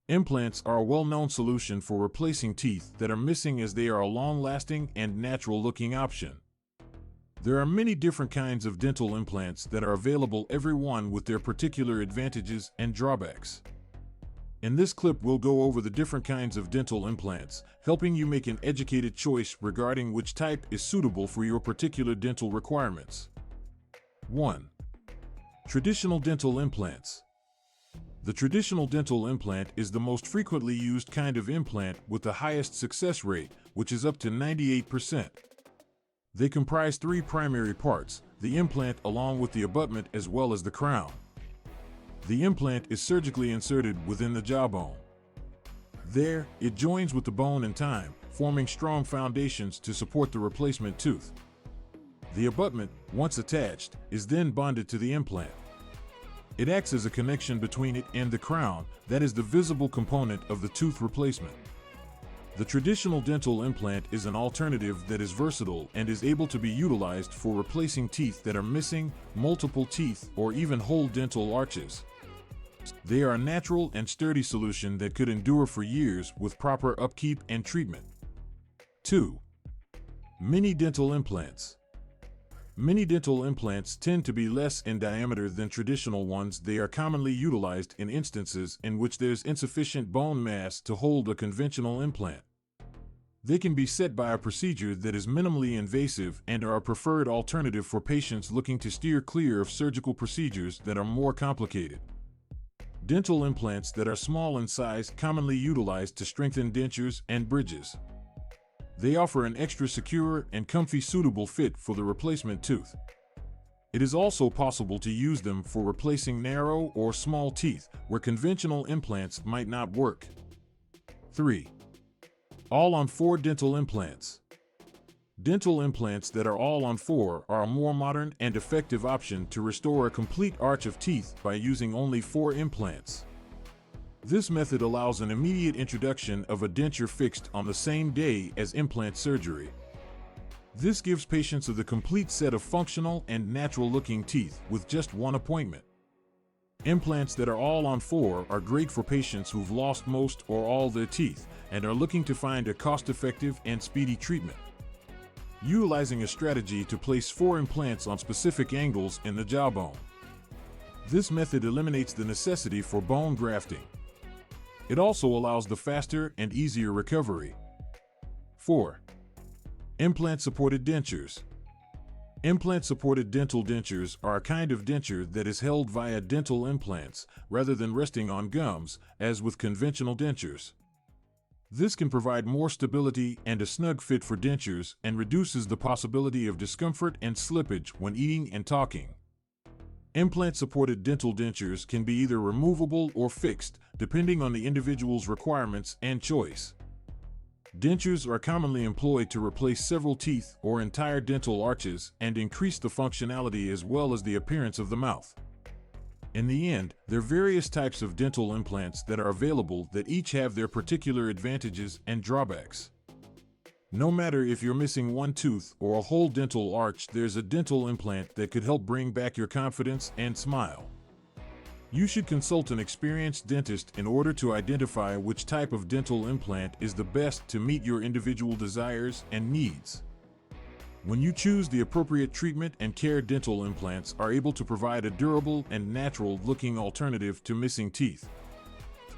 Implants are a well-known solution for replacing teeth that are missing, as they are a long-lasting and natural-looking option. There are many different kinds of dental implants that are available, every one with their particular advantages and drawbacks. In this clip, we'll go over the different kinds of dental implants, helping you make an educated choice regarding which type is suitable for your particular dental requirements. 1. Traditional dental implants. The traditional dental implant is the most frequently used kind of implant with the highest success rate, which is up to 98%. They comprise three primary parts: the implant along with the abutment as well as the crown. The implant is surgically inserted within the jawbone. There, it joins with the bone in time, forming strong foundations to support the replacement tooth. The abutment, once attached, is then bonded to the implant. It acts as a connection between it and the crown, that is the visible component of the tooth replacement. The traditional dental implant is an alternative that is versatile and is able to be utilized for replacing teeth that are missing, multiple teeth, or even whole dental arches. They are a natural and sturdy solution that could endure for years with proper upkeep and treatment. 2. Mini dental implants. Mini dental implants tend to be less in diameter than traditional ones. They are commonly utilized in instances in which there's insufficient bone mass to hold a conventional implant. They can be set by a procedure that is minimally invasive and are a preferred alternative for patients looking to steer clear of surgical procedures that are more complicated. Dental implants that are small in size, commonly utilized to strengthen dentures and bridges. They offer an extra secure and comfy suitable fit for the replacement tooth. It is also possible to use them for replacing narrow or small teeth where conventional implants might not work. 3. All-on-4 dental implants. Dental implants that are all-on-4 are a more modern and effective option to restore a complete arch of teeth by using only 4 implants. This method allows an immediate introduction of a denture fixed on the same day as implant surgery. This gives patients the complete set of functional and natural-looking teeth with just one appointment. Implants that are all-on-4 are great for patients who've lost most or all their teeth and are looking to find a cost-effective and speedy treatment. Utilizing a strategy to place 4 implants on specific angles in the jawbone. This method eliminates the necessity for bone grafting. It also allows the faster and easier recovery. 4. Implant-supported dentures. Implant-supported dental dentures are a kind of denture that is held via dental implants rather than resting on gums, as with conventional dentures. This can provide more stability and a snug fit for dentures and reduces the possibility of discomfort and slippage when eating and talking. Implant-supported dental dentures can be either removable or fixed, depending on the individual's requirements and choice. Dentures are commonly employed to replace several teeth or entire dental arches and increase the functionality as well as the appearance of the mouth. In the end, there are various types of dental implants that are available that each have their particular advantages and drawbacks. No matter if you're missing one tooth or a whole dental arch, there's a dental implant that could help bring back your confidence and smile. You should consult an experienced dentist in order to identify which type of dental implant is the best to meet your individual desires and needs. When you choose the appropriate treatment and care, dental implants are able to provide a durable and natural-looking alternative to missing teeth.